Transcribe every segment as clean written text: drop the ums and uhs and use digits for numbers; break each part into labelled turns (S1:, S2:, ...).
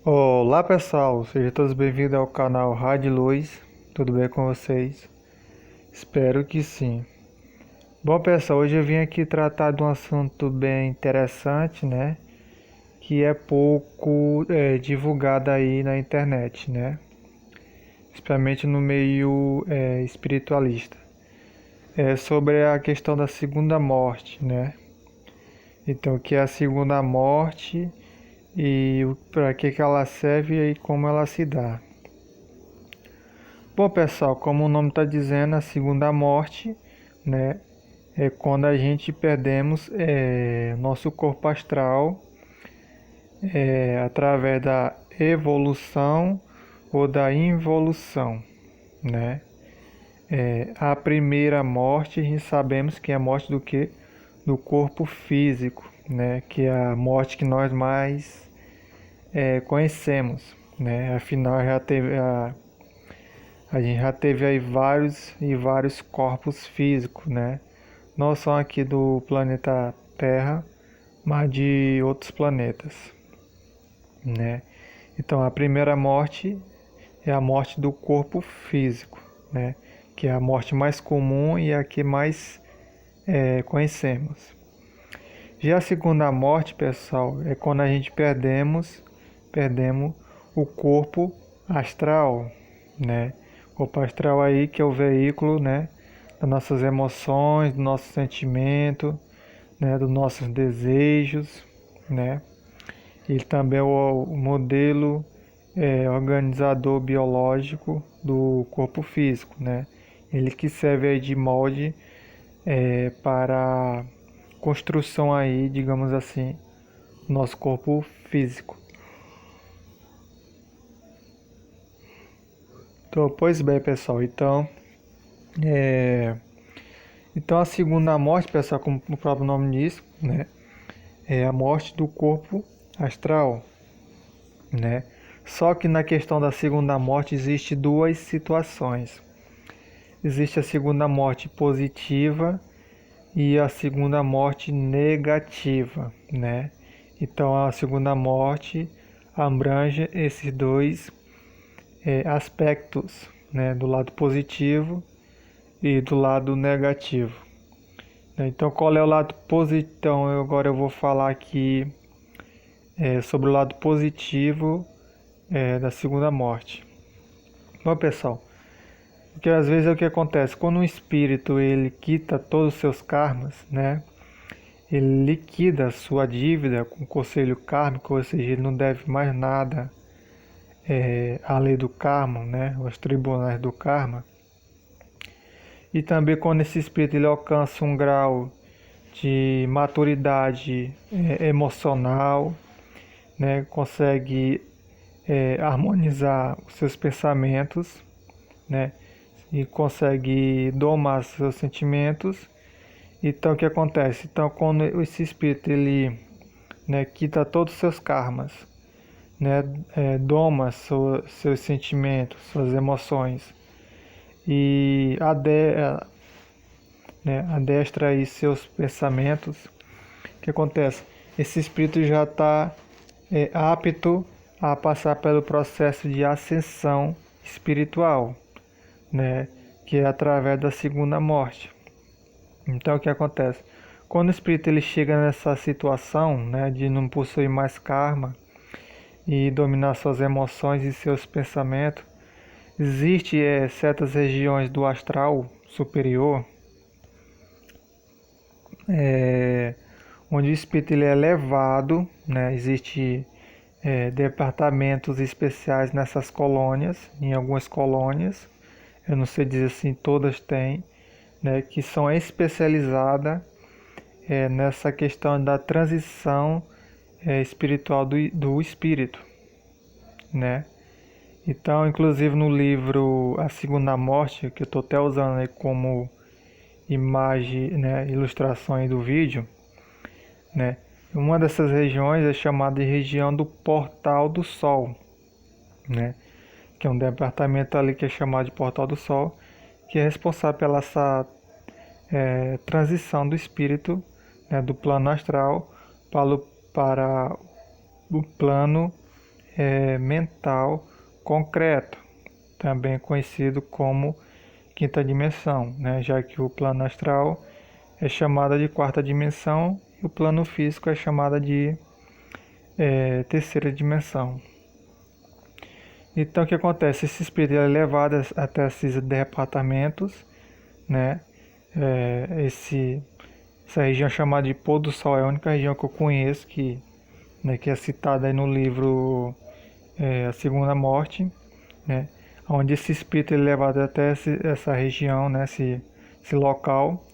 S1: Olá pessoal, sejam todos bem-vindos ao canal Rádio Luz, tudo bem com vocês? Espero que sim. Bom pessoal, hoje eu vim aqui tratar de um assunto bem interessante, né? Que é pouco divulgado aí na internet, né? Principalmente no meio espiritualista. É sobre a questão da segunda morte, né? Então, o que é a segunda morte e para que ela serve e como ela se dá. Bom, pessoal, como o nome está dizendo, a segunda morte, né, é quando a gente perdemos nosso corpo astral através da evolução ou da involução, né? A primeira morte, a gente sabemos que é a morte do que? Do corpo físico, né? Que é a morte que nós mais conhecemos, né? Afinal, a gente já teve aí vários corpos físicos, né? Não só aqui do planeta Terra, mas de outros planetas, né? Então, a primeira morte é a morte do corpo físico, né? Que é a morte mais comum e a que mais conhecemos. Já a segunda morte, pessoal, é quando a gente perdemos o corpo astral, né? O corpo astral aí que é o veículo, né, das nossas emoções, do nosso sentimento, né, dos nossos desejos, né? E também o modelo organizador biológico do corpo físico, né? Ele que serve aí de molde para construção aí, digamos assim, do nosso corpo físico. Então, pois bem, pessoal, é, então a segunda morte, pessoal, como o próprio nome diz, né, é a morte do corpo astral, né? Só que na questão da segunda morte existe duas situações. Existe a segunda morte positiva e a segunda morte negativa, né? Então a segunda morte abrange esses dois aspectos, né? Do lado positivo e do lado negativo. Então, qual é o lado positivo? Então, agora eu vou falar aqui sobre o lado positivo da segunda morte. Bom, pessoal, porque às vezes é o que acontece, quando um espírito ele quita todos os seus karmas, né? Ele liquida a sua dívida com o conselho kármico, ou seja, ele não deve mais nada à lei do karma, né? Os tribunais do karma. E também quando esse espírito ele alcança um grau de maturidade emocional, né? Consegue harmonizar os seus pensamentos, né? E consegue domar seus sentimentos. Então o que acontece? Então quando esse espírito ele, né, quita todos os seus karmas, né, doma seus sentimentos, suas emoções e adestra aí seus pensamentos, o que acontece? Esse espírito já está apto a passar pelo processo de ascensão espiritual, né, que é através da segunda morte. Então o que acontece? Quando o espírito ele chega nessa situação, né, de não possuir mais karma e dominar suas emoções e seus pensamentos, existe certas regiões do astral superior onde o espírito ele é levado, né, existe departamentos especiais nessas colônias, em algumas colônias, eu não sei dizer assim, todas têm, né, que são especializadas nessa questão da transição espiritual do espírito, né? Então, inclusive no livro A Segunda Morte, que eu estou até usando aí como imagem, né, ilustração aí do vídeo, né? Uma dessas regiões é chamada de região do Portal do Sol, né? Que é um departamento ali que é chamado de Portal do Sol, que é responsável pela essa transição do espírito, né, do plano astral para o plano mental concreto, também conhecido como quinta dimensão, né? Já que o plano astral é chamada de quarta dimensão e o plano físico é chamada de terceira dimensão. Então o que acontece? Esse espírito é levado até esses departamentos, né? Essa região chamada de pôr do sol é a única região que eu conheço que é citada aí no livro A Segunda Morte, né? Onde esse espírito é levado até essa região, né? Esse local,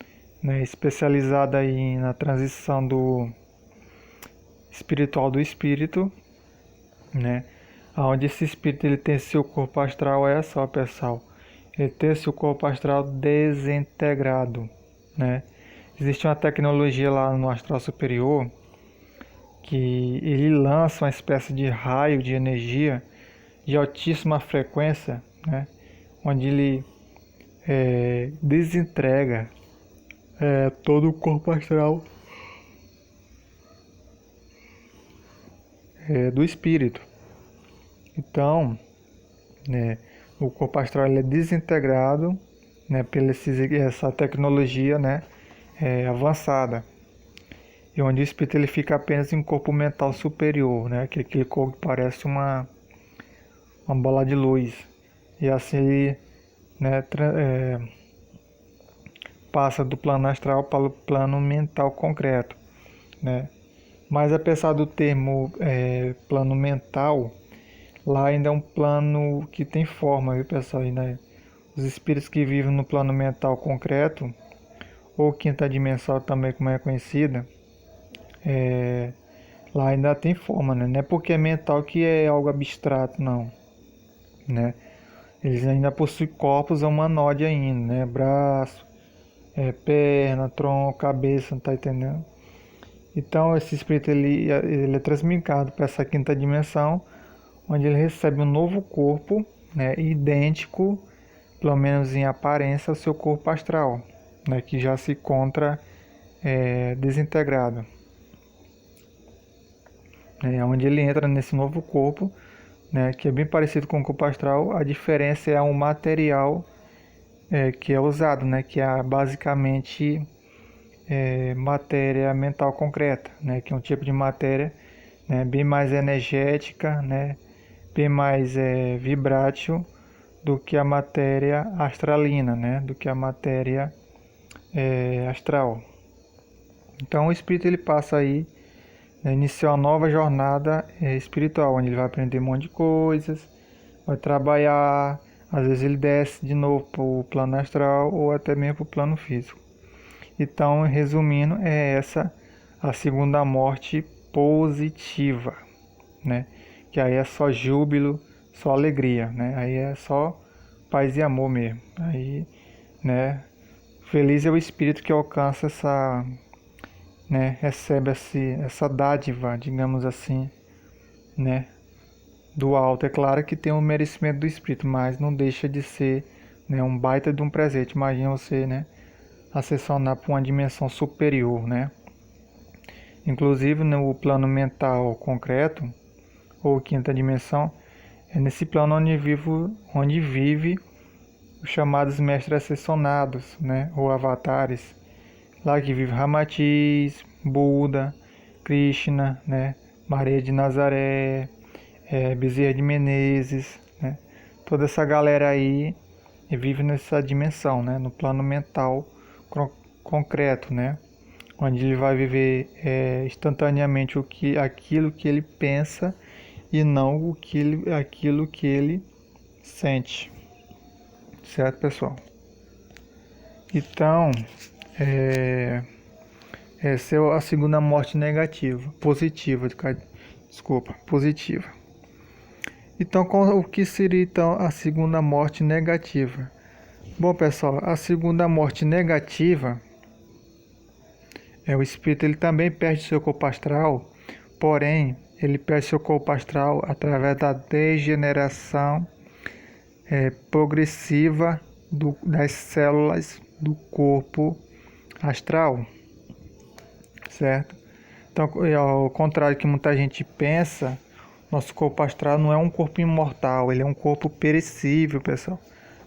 S1: né? Especializado aí na transição do espiritual do espírito, né? Onde esse espírito ele tem seu corpo astral, é só, pessoal, ele tem seu corpo astral desintegrado, né? Existe uma tecnologia lá no astral superior que ele lança uma espécie de raio de energia de altíssima frequência, né? Onde ele desintegra todo o corpo astral do espírito. Então, né, o corpo astral ele é desintegrado, né, pela essa tecnologia, né, avançada, e onde o espírito ele fica apenas em um corpo mental superior, né, que aquele corpo parece uma bola de luz, e assim ele, né, passa do plano astral para o plano mental concreto, né. Mas apesar do termo plano mental, lá ainda é um plano que tem forma, viu, pessoal? Ainda os espíritos que vivem no plano mental concreto, ou quinta dimensão também como é conhecida, lá ainda tem forma, né? Não é porque é mental que é algo abstrato, não, né? Eles ainda possuem corpos humanoides ainda, né? Braço, perna, tronco, cabeça, não tá entendendo? Então esse espírito ele é transmutado para essa quinta dimensão, onde ele recebe um novo corpo, né, idêntico, pelo menos em aparência, ao seu corpo astral, né, que já se encontra desintegrado. Onde ele entra nesse novo corpo, né, que é bem parecido com o corpo astral, a diferença é um material que é usado, né, que é basicamente matéria mental concreta, né, que é um tipo de matéria, né, bem mais energética, né, bem mais vibrátil do que a matéria astralina, né, do que a matéria astral. Então o espírito ele passa aí, né, iniciar uma nova jornada espiritual, onde ele vai aprender um monte de coisas, vai trabalhar, às vezes ele desce de novo para o plano astral ou até mesmo para o plano físico. Então, resumindo, é essa a segunda morte positiva, né? Que aí é só júbilo, só alegria, né? Aí é só paz e amor mesmo. Aí, né? Feliz é o espírito que alcança essa, né? Recebe essa dádiva, digamos assim, né? Do alto. É claro que tem o merecimento do espírito, mas não deixa de ser, né, um baita de um presente. Imagina você, né, ascensionar para uma dimensão superior, né? Inclusive no plano mental concreto, ou quinta dimensão, é nesse plano onde vive os chamados mestres ascensionados, né, ou avatares. Lá que vive Ramatiz, Buda, Krishna, né, Maria de Nazaré, Bezerra de Menezes, né, toda essa galera aí vive nessa dimensão, né, no plano mental concreto, né, onde ele vai viver instantaneamente aquilo que ele pensa e não aquilo que ele sente. Certo, pessoal? Então, essa é a segunda morte negativa, positiva, positiva. Então, o que seria então a segunda morte negativa? Bom, pessoal, a segunda morte negativa o espírito ele também perde seu corpo astral, porém ele perde seu corpo astral através da degeneração progressiva das células do corpo astral, certo? Então, ao contrário que muita gente pensa, nosso corpo astral não é um corpo imortal, ele é um corpo perecível, pessoal.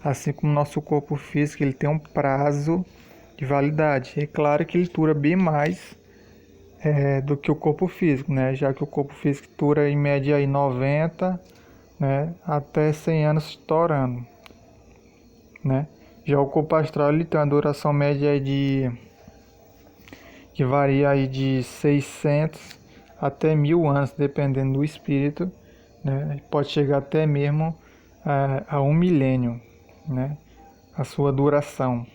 S1: Assim como nosso corpo físico, ele tem um prazo de validade. É claro que ele dura bem mais do que o corpo físico, né? Já que o corpo físico dura em média aí 90, né, até 100 anos estourando, né? Já o corpo astral ele tem uma duração média aí que varia aí de 600 até 1000 anos, dependendo do espírito, né? Pode chegar até mesmo a 1 milênio, né? A sua duração,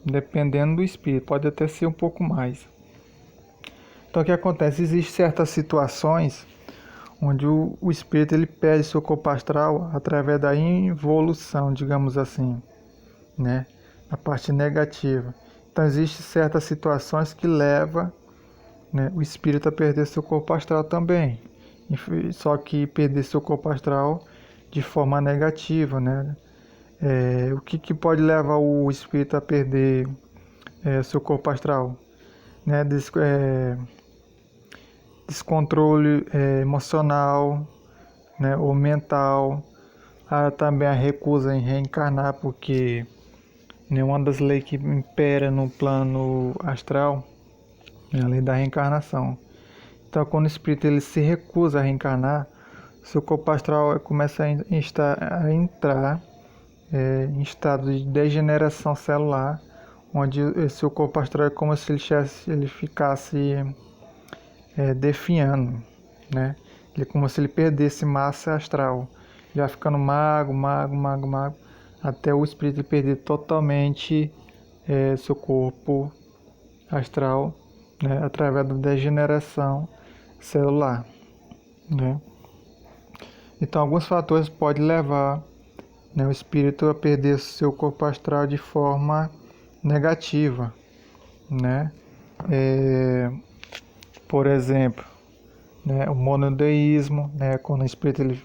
S1: dependendo do espírito, pode até ser um pouco mais. Então o que acontece? Existem certas situações onde o espírito ele perde seu corpo astral através da involução, digamos assim, né? A parte negativa. Então existem certas situações que levam, né, o espírito a perder seu corpo astral também. Só que perder seu corpo astral de forma negativa, né? O que pode levar o espírito a perder seu corpo astral? Né? Descontrole emocional, né, ou mental. Há também a recusa em reencarnar, porque nenhuma das leis que impera no plano astral é a lei da reencarnação. Então, quando o espírito ele se recusa a reencarnar, seu corpo astral começa a entrar em estado de degeneração celular, onde seu corpo astral é como se ele ficasse definhando, né? Ele é como se ele perdesse massa astral. Ele vai ficando magro, até o espírito perder totalmente seu corpo astral, né? Através da degeneração celular, né? Então, alguns fatores podem levar, né, o espírito a perder seu corpo astral de forma negativa, né? Por exemplo, né, o monodeísmo, né, quando o espírito ele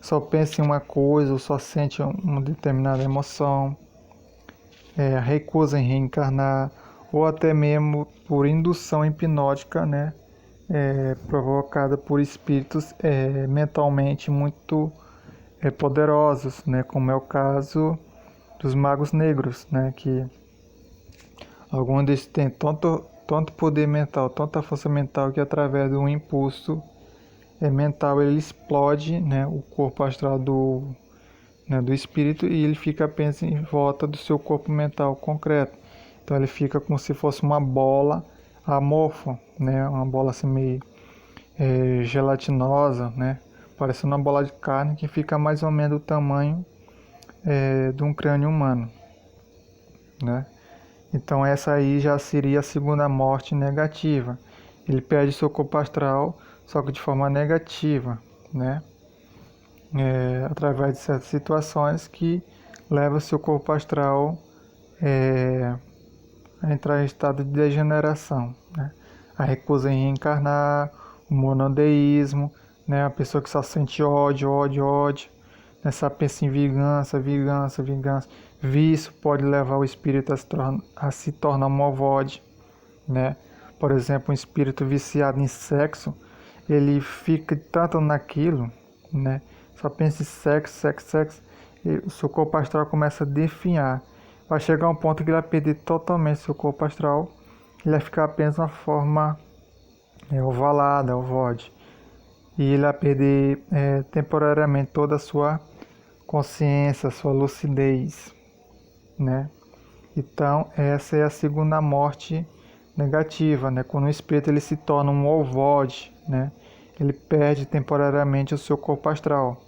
S1: só pensa em uma coisa ou só sente uma determinada emoção, a recusa em reencarnar, ou até mesmo por indução hipnótica, né, provocada por espíritos mentalmente muito poderosos, né, como é o caso dos magos negros, né, que alguns deles têm tanto poder mental, tanta força mental, que através de um impulso mental ele explode, né, o corpo astral do espírito, e ele fica apenas em volta do seu corpo mental concreto. Então ele fica como se fosse uma bola amorfa, né, uma bola assim meio gelatinosa, né, parecendo uma bola de carne que fica mais ou menos do tamanho de um crânio humano, né? Então essa aí já seria a segunda morte negativa. Ele perde seu corpo astral, só que de forma negativa, né? Através de certas situações que levam seu corpo astral a entrar em estado de degeneração, né? A recusa em reencarnar, o monodeísmo, né? A pessoa que só sente ódio, né? Só pensa em vingança. Vício pode levar o espírito a se tornar um movode, né? Por exemplo, um espírito viciado em sexo, ele fica tanto naquilo, né? Só pensa em sexo, e o seu corpo astral começa a definhar. Vai chegar um ponto que ele vai perder totalmente seu corpo astral, ele vai ficar apenas uma forma ovalada, ovoide. E ele vai perder temporariamente toda a sua consciência, sua lucidez, né? Então, essa é a segunda morte negativa, né? Quando o espírito ele se torna um ovode, né? Ele perde temporariamente o seu corpo astral,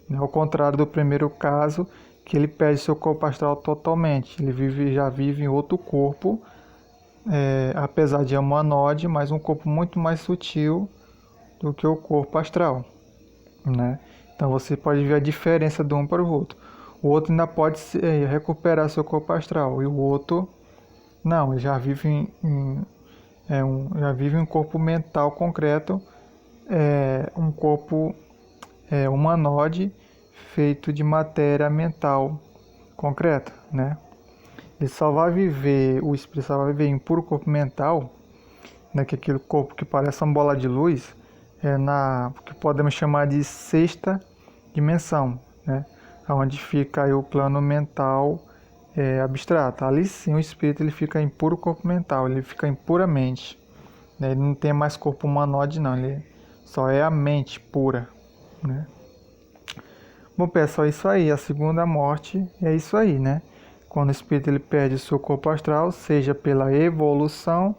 S1: né? Ao contrário do primeiro caso, que ele perde seu corpo astral totalmente. Ele já vive em outro corpo, apesar de humanoide, mas um corpo muito mais sutil do que o corpo astral, né? Então você pode ver a diferença de um para o outro. O outro ainda pode recuperar seu corpo astral, e o outro não, ele já vive já vive um corpo mental concreto, um corpo humanoide feito de matéria mental concreta, né? O espírito só vai viver em puro corpo mental né, que é aquele corpo que parece uma bola de luz, que podemos chamar de sexta dimensão, né, onde fica aí o plano mental abstrato. Ali sim o espírito ele fica em puro corpo mental, ele fica em pura mente, né, ele não tem mais corpo humanoide não, ele só é a mente pura, né. Bom, pessoal, é isso aí. A segunda morte é isso aí, né? Quando o espírito ele perde o seu corpo astral, seja pela evolução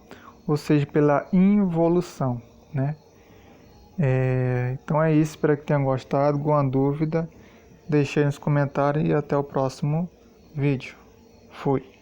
S1: ou seja pela involução, né? Então é isso. Espero que tenham gostado. Alguma dúvida, deixe aí nos comentários e até o próximo vídeo. Fui.